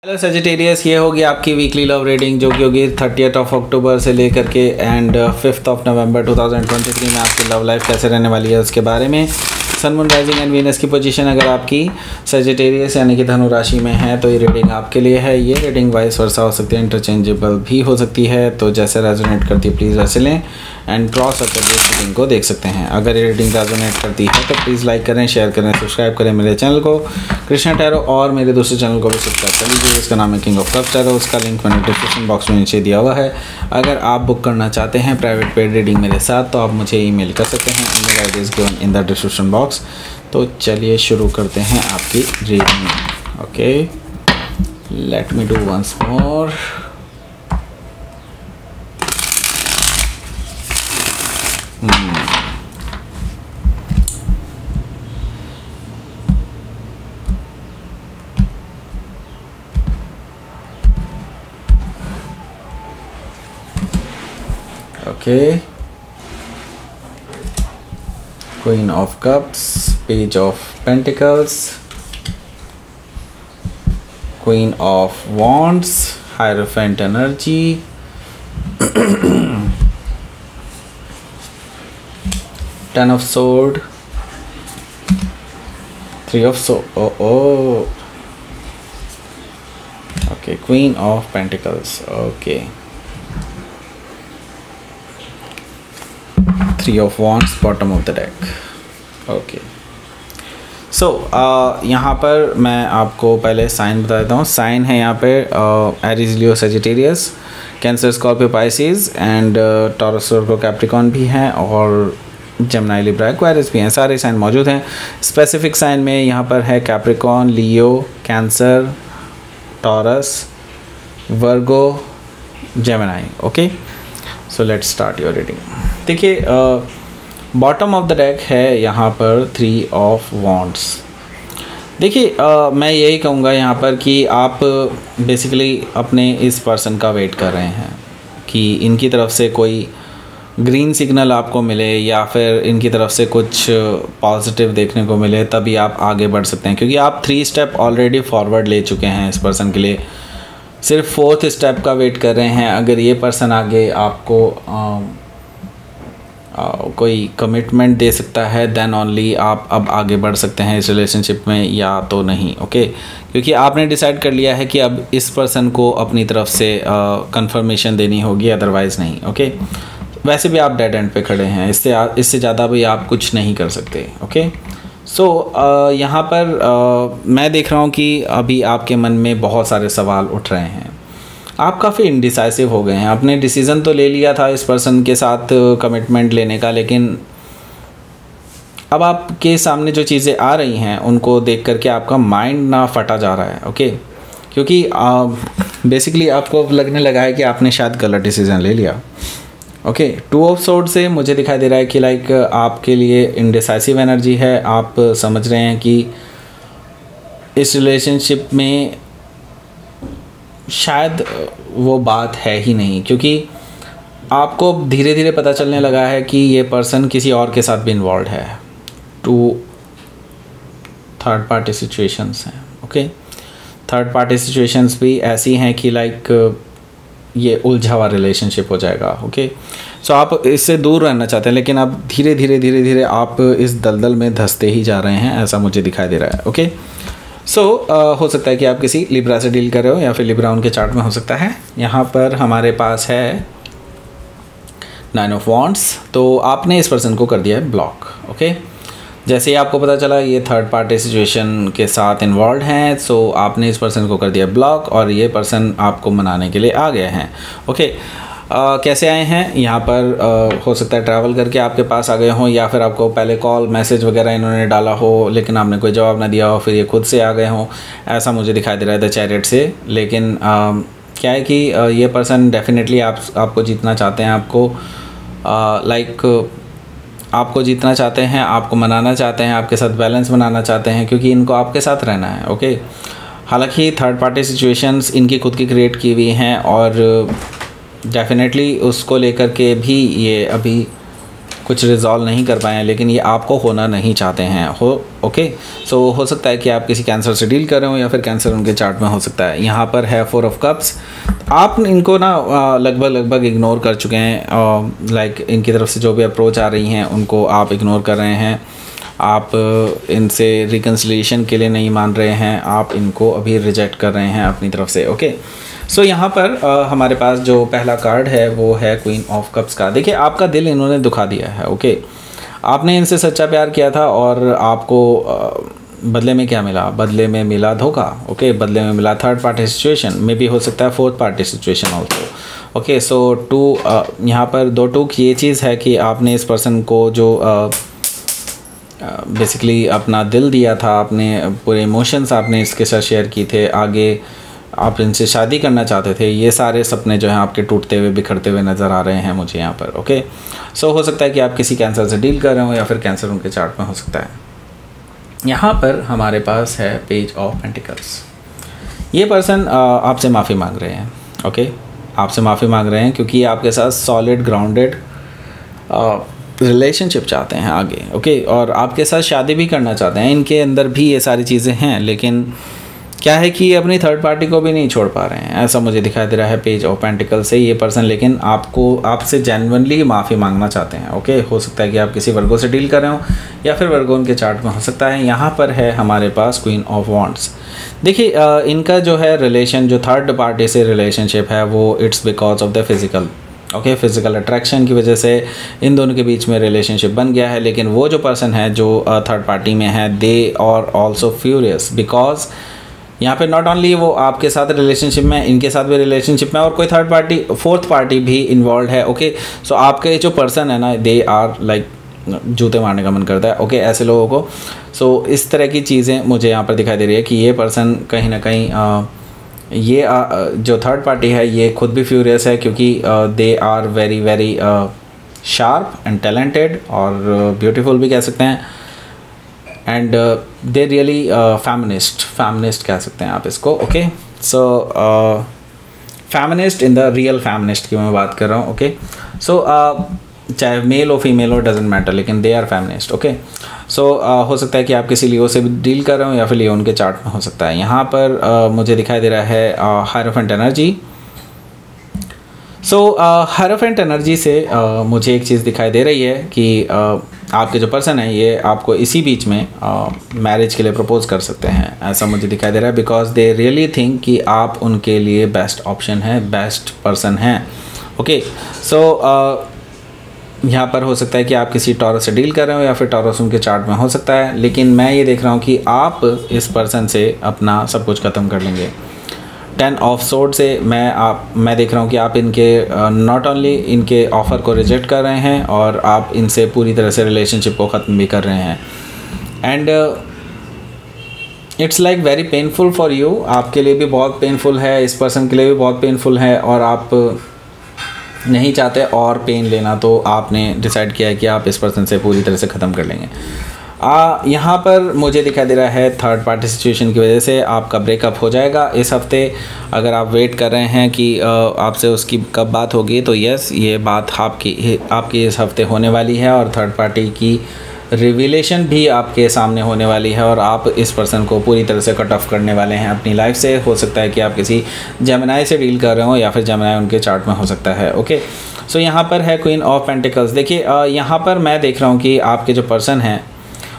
Hello Sagittarius, ये होगी आपकी वीकली लव रीडिंग जो कि होगी 30 अक्टूबर से लेकर के एंड 5 नवंबर 2023 में आपकी लव लाइफ कैसे रहने वाली है उसके बारे में। Sun moon rising and Venus की पोजीशन अगर आपकी सजिटेरियस यानी कि धनु राशि में है तो ये रीडिंग आपके लिए है। ये रीडिंग वाइस वर्सा हो सकती है, इंटरचेंजेबल भी हो सकती है, तो जैसे रेजोनेट करती है प्लीज़ वैसे लें एंड क्रॉस करके इस रीडिंग को देख सकते हैं। अगर ये रीडिंग रेजोनेट करती है तो प्लीज़ लाइक करें, शेयर करें, सब्सक्राइब करें मेरे चैनल को कृष्णा टैरो और मेरे दूसरे चैनल को भी सब्सक्राइब कर लीजिए। इसका नाम है किंग ऑफ कप्स टैरो। उसका लिंक मैंने डिस्क्रिप्शन बॉक्स में नीचे दिया हुआ है। अगर आप बुक करना चाहते हैं प्राइवेट पेड रीडिंग मेरे साथ तो आप मुझे ईमेल कर सकते हैं। Email ID is given in the description box. तो चलिए शुरू करते हैं आपकी रीडिंग। Okay, let me do once more. Okay, Queen of Cups, Page of Pentacles, Queen of Wands, Hierophant energy, Ten of Sword, Three of Sword. Oh, okay, Queen of Pentacles. Okay. Three of Wands, bottom of the deck. Okay. So यहाँ पर मैं आपको पहले sign बता देता हूँ। Sign है यहाँ पे Aries, Leo, Sagittarius, cancer, Scorpio, Pisces and taurus, Virgo, Capricorn भी हैं और जेमिनी, लिब्रा, एक्वेरियस भी हैं। सारे साइन मौजूद हैं। स्पेसिफिक साइन में यहाँ पर है Capricorn, Leo, cancer, taurus, Virgo, Gemini. Okay, so let's start your reading. देखिए, बॉटम ऑफ द डेक है यहाँ पर 3 ऑफ वॉन्ड्स। देखिए, मैं यही कहूँगा यहाँ पर कि आप बेसिकली अपने इस पर्सन का वेट कर रहे हैं कि इनकी तरफ से कोई ग्रीन सिग्नल आपको मिले या फिर इनकी तरफ से कुछ पॉजिटिव देखने को मिले, तभी आप आगे बढ़ सकते हैं। क्योंकि आप 3 स्टेप ऑलरेडी फॉरवर्ड ले चुके हैं इस पर्सन के लिए, सिर्फ 4th स्टेप का वेट कर रहे हैं। अगर ये पर्सन आगे आपको कोई कमिटमेंट दे सकता है देन ओनली आप अब आगे बढ़ सकते हैं इस रिलेशनशिप में, या तो नहीं। ओके, क्योंकि आपने डिसाइड कर लिया है कि अब इस पर्सन को अपनी तरफ से कंफर्मेशन देनी होगी, अदरवाइज़ नहीं। ओके, वैसे भी आप डेड एंड पे खड़े हैं, इससे ज़्यादा भी आप कुछ नहीं कर सकते। ओके, सो यहाँ पर मैं देख रहा हूँ कि अभी आपके मन में बहुत सारे सवाल उठ रहे हैं। आप काफ़ी इंडिसाइसिव हो गए हैं। आपने डिसीज़न तो ले लिया था इस पर्सन के साथ कमिटमेंट लेने का, लेकिन अब आपके सामने जो चीज़ें आ रही हैं उनको देख करके आपका माइंड ना फटा जा रहा है। ओके, क्योंकि बेसिकली आपको लगने लगा है कि आपने शायद गलत डिसीज़न ले लिया। ओके, 2 ऑफ सोर्ड से मुझे दिखाई दे रहा है कि लाइक आपके लिए इंडिसाइसिव एनर्जी है। आप समझ रहे हैं कि इस रिलेशनशिप में शायद वो बात है ही नहीं, क्योंकि आपको धीरे धीरे पता चलने लगा है कि ये पर्सन किसी और के साथ भी इन्वॉल्व है। 2 थर्ड पार्टी सिचुएशंस हैं। ओके, थर्ड पार्टी सिचुएशंस भी ऐसी हैं कि लाइक ये उलझा हुआ रिलेशनशिप हो जाएगा। ओके, सो आप इससे दूर रहना चाहते हैं, लेकिन आप धीरे धीरे आप इस दलदल में धंसते ही जा रहे हैं, ऐसा मुझे दिखाई दे रहा है। ओके, सो हो सकता है कि आप किसी लिब्रा से डील कर रहे हो या फिर लिब्रा उनके चार्ट में हो सकता है। यहाँ पर हमारे पास है 9 ऑफ वॉन्ड्स, तो आपने इस पर्सन को कर दिया है ब्लॉक। ओके, जैसे ही आपको पता चला ये थर्ड पार्टी सिचुएशन के साथ इन्वॉल्व हैं, सो आपने इस पर्सन को कर दिया ब्लॉक और ये पर्सन आपको मनाने के लिए आ गए हैं। ओके, कैसे आए हैं? यहाँ पर हो सकता है ट्रैवल करके आपके पास आ गए हों, या फिर आपको पहले कॉल मैसेज वगैरह इन्होंने डाला हो लेकिन आपने कोई जवाब ना दिया हो, फिर ये खुद से आ गए हों, ऐसा मुझे दिखाई दे रहा है द चैरियट से। लेकिन क्या है कि ये पर्सन डेफिनेटली आपको जीतना चाहते हैं, आपको जीतना चाहते हैं, आपको मनाना चाहते हैं, आपके साथ बैलेंस बनाना चाहते हैं, क्योंकि इनको आपके साथ रहना है। ओके, हालांकि थर्ड पार्टी सिचुएशंस इनकी खुद की क्रिएट की हुई हैं और डेफिनेटली उसको लेकर के भी ये अभी कुछ रिजॉल्व नहीं कर पाए हैं, लेकिन ये आपको होना नहीं चाहते हैं ओके। सो हो सकता है कि आप किसी कैंसर से डील कर रहे हो या फिर कैंसर उनके चार्ट में हो सकता है। यहाँ पर है 4 ऑफ कप्स। आप इनको ना लगभग इग्नोर कर चुके हैं, लाइक इनकी तरफ से जो भी अप्रोच आ रही हैं उनको आप इग्नोर कर रहे हैं, आप इनसे रिकन्सिलिएशन के लिए नहीं मान रहे हैं, आप इनको अभी रिजेक्ट कर रहे हैं अपनी तरफ से, ओके। सो यहाँ पर हमारे पास जो पहला कार्ड है वो है क्वीन ऑफ कप्स का। देखिए आपका दिल इन्होंने दुखा दिया है, ओके। आपने इनसे सच्चा प्यार किया था और आपको बदले में क्या मिला? बदले में मिला धोखा, ओके। बदले में मिला थर्ड पार्टी सिचुएशन, मे भी हो सकता है fourth party situation also, okay. So यहाँ पर 2 टूक ये चीज़ है कि आपने इस पर्सन को जो बेसिकली अपना दिल दिया था, आपने पूरे इमोशंस आपने इसके साथ शेयर किए थे, आगे आप इनसे शादी करना चाहते थे, ये सारे सपने जो हैं आपके टूटते हुए बिखरते हुए नज़र आ रहे हैं मुझे यहाँ पर, ओके। सो हो सकता है कि आप किसी कैंसर से डील कर रहे हो या फिर कैंसर उनके चार्ट में हो सकता है। यहाँ पर हमारे पास है पेज ऑफ पेंटिकल्स। ये पर्सन आपसे माफ़ी मांग रहे हैं, ओके। आपसे माफ़ी मांग रहे हैं क्योंकि आपके साथ सॉलिड ग्राउंडेड रिलेशनशिप चाहते हैं आगे, ओके। और आपके साथ शादी भी करना चाहते हैं, इनके अंदर भी ये सारी चीज़ें हैं, लेकिन क्या है कि ये अपनी थर्ड पार्टी को भी नहीं छोड़ पा रहे हैं, ऐसा मुझे दिखाई दे रहा है पेज ऑफ पेंटिकल से ये पर्सन। लेकिन आपसे जेन्युइनली माफ़ी मांगना चाहते हैं, ओके। हो सकता है कि आप किसी वर्गो से डील कर रहे हो या फिर वर्गो उनके चार्ट में हो सकता है। यहाँ पर है हमारे पास क्वीन ऑफ वॉन्ड्स। देखिए इनका जो है रिलेशन, जो थर्ड पार्टी से रिलेशनशिप है वो it's because of the physical, okay. Physical attraction की वजह से इन दोनों के बीच में रिलेशनशिप बन गया है। लेकिन वो जो पर्सन है जो थर्ड पार्टी में है, they are also furious because यहाँ पे नॉट ओनली वो आपके साथ रिलेशनशिप में, इनके साथ भी रिलेशनशिप में और कोई थर्ड पार्टी, फोर्थ पार्टी भी इन्वॉल्व है, ओके। सो आपके जो पर्सन है ना, दे आर लाइक जूते मारने का मन करता है, ओके, ऐसे लोगों को। सो इस तरह की चीज़ें मुझे यहाँ पर दिखाई दे रही है कि ये पर्सन कहीं ना कहीं ये जो थर्ड पार्टी है ये खुद भी फ्यूरियस है, क्योंकि they are very very sharp and talented और ब्यूटीफुल भी कह सकते हैं, एंड दे रियली फेमिनिस्ट कह सकते हैं आप इसको, okay. So feminist in the real feminist की मैं बात कर रहा हूँ, ओके। सो चाहे मेल हो फीमेल हो डजेंट मैटर, लेकिन दे आर फेमिनिस्ट, ओके। सो हो सकता है कि आप किसी लियो से भी डील कर रहे हो या फिर लियो उनके चार्ट में हो सकता है। यहाँ पर मुझे दिखाई दे रहा है हायरोफेंट एनर्जी। सो हायरोफेंट एनर्जी से मुझे एक चीज़ दिखाई दे रही है कि आपके जो पर्सन है ये आपको इसी बीच में मैरिज के लिए प्रपोज कर सकते हैं, ऐसा मुझे दिखाई दे रहा है, बिकॉज दे रियली थिंक कि आप उनके लिए बेस्ट ऑप्शन है, बेस्ट पर्सन हैं, ओके। सो यहाँ पर हो सकता है कि आप किसी टॉरस से डील कर रहे हो या फिर टॉरस उनके चार्ट में हो सकता है, लेकिन मैं ये देख रहा हूँ कि आप इस पर्सन से अपना सब कुछ ख़त्म कर लेंगे। 10 ऑफ सोर्ड से मैं देख रहा हूँ कि आप इनके नॉट ओनली इनके ऑफ़र को रिजेक्ट कर रहे हैं और आप इनसे पूरी तरह से रिलेशनशिप को ख़त्म भी कर रहे हैं, and it's like very painful for you. आपके लिए भी बहुत पेनफुल है, इस पर्सन के लिए भी बहुत पेनफुल है, और आप नहीं चाहते और पेन लेना, तो आपने डिसाइड किया है कि आप इस पर्सन से पूरी तरह से ख़त्म कर लेंगे। यहाँ पर मुझे दिखाई दे रहा है थर्ड पार्टी सिचुएशन की वजह से आपका ब्रेकअप हो जाएगा इस हफ्ते। अगर आप वेट कर रहे हैं कि आपसे उसकी कब बात होगी, तो यस, ये बात आपकी इस हफ्ते होने वाली है, और थर्ड पार्टी की रिवीलेशन भी आपके सामने होने वाली है, और आप इस पर्सन को पूरी तरह से कट ऑफ करने वाले हैं अपनी लाइफ से। हो सकता है कि आप किसी जेमिनी से डील कर रहे हो या फिर जेमिनी उनके चार्ट में हो सकता है, ओके। सो यहाँ पर है क्वीन ऑफ पेंटिकल्स। देखिए यहाँ पर मैं देख रहा हूँ कि आपके जो पर्सन हैं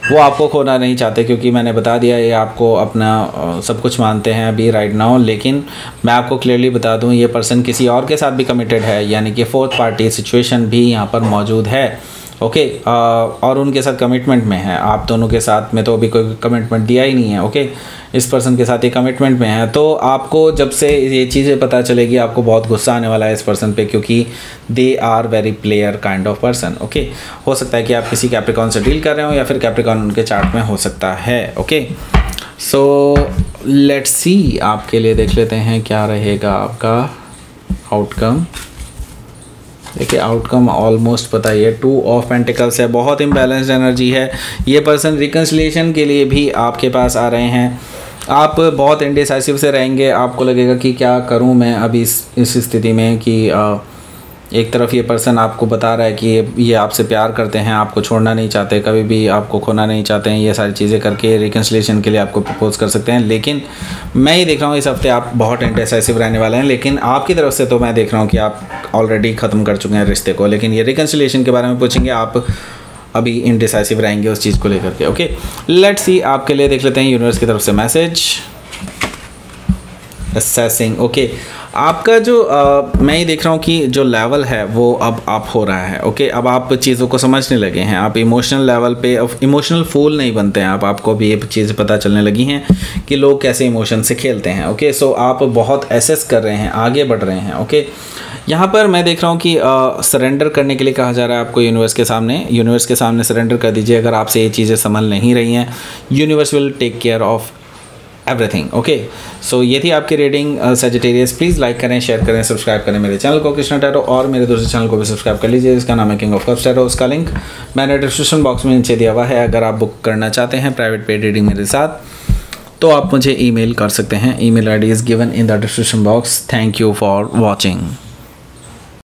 वो आपको खोना नहीं चाहते, क्योंकि मैंने बता दिया ये आपको अपना सब कुछ मानते हैं अभी राइट नाउ। लेकिन मैं आपको क्लियरली बता दूं ये पर्सन किसी और के साथ भी कमिटेड है, यानी कि फोर्थ पार्टी सिचुएशन भी यहाँ पर मौजूद है, ओके। और उनके साथ कमिटमेंट में है। आप दोनों के साथ में तो अभी कोई कमिटमेंट दिया ही नहीं है, ओके। इस पर्सन के साथ ये कमिटमेंट में है, तो आपको जब से ये चीज़ें पता चलेगी आपको बहुत गुस्सा आने वाला है इस पर्सन पे, क्योंकि they are very player kind of person, okay. हो सकता है कि आप किसी कैप्रिकॉन से डील कर रहे हो या फिर कैप्रिकॉन उनके चार्ट में हो सकता है, ओके। सो लेट्स सी, आपके लिए देख लेते हैं क्या रहेगा आपका आउटकम। देखिए आउटकम ऑलमोस्ट पता ही है, 2 ऑफ पेंटिकल्स है, बहुत इम्बैलेंस्ड एनर्जी है। ये पर्सन रिकन्सिलिएशन के लिए भी आपके पास आ रहे हैं। आप बहुत इंडिसाइसिव से रहेंगे, आपको लगेगा कि क्या करूं मैं अभी इस स्थिति में कि एक तरफ ये पर्सन आपको बता रहा है कि ये आपसे प्यार करते हैं, आपको छोड़ना नहीं चाहते, कभी भी आपको खोना नहीं चाहते हैं, ये सारी चीज़ें करके रिकन्सिलिएशन के लिए आपको प्रपोज कर सकते हैं। लेकिन मैं ये देख रहा हूँ इस हफ्ते आप बहुत इंडिसाइसिव रहने वाले हैं, लेकिन आपकी तरफ से तो मैं देख रहा हूँ कि आप ऑलरेडी ख़त्म कर चुके हैं रिश्ते को, लेकिन ये रिकन्सिलिएशन के बारे में पूछेंगे, आप अभी इंडिसाइसिव रहेंगे उस चीज़ को लेकर के। ओके, लेट्स सी, आपके लिए देख लेते हैं यूनिवर्स की तरफ से मैसेज। असेसिंग, ओके, आपका जो मैं ये देख रहा हूँ कि जो लेवल है वो अब अप हो रहा है। ओके, अब आप चीज़ों को समझने लगे हैं, आप इमोशनल लेवल पे इमोशनल फूल नहीं बनते हैं आपको भी ये चीज़ें पता चलने लगी हैं कि लोग कैसे इमोशन से खेलते हैं। ओके, सो आप बहुत एसेस कर रहे हैं, आगे बढ़ रहे हैं। ओके, यहाँ पर मैं देख रहा हूँ कि सरेंडर करने के लिए कहा जा रहा है आपको यूनिवर्स के सामने सरेंडर कर दीजिए। अगर आपसे ये चीज़ें संभल नहीं रही हैं, universe will take care of everything. Okay, so ये थी आपकी रीडिंग सजिटेरियस। प्लीज़ लाइक करें, शेयर करें, सब्सक्राइब करें मेरे चैनल को कृष्णा टैरो, और मेरे दूसरे चैनल को भी सब्सक्राइब कर लीजिए, इसका नाम है किंग ऑफ कप्स टैरो। उसका लिंक मैंने डिस्क्रिप्शन बॉक्स में नीचे दिया हुआ है। अगर आप बुक करना चाहते हैं प्राइवेट पेड रीडिंग मेरे साथ, तो आप मुझे ईमेल कर सकते हैं। Email ID is given in the description box. Thank you for watching.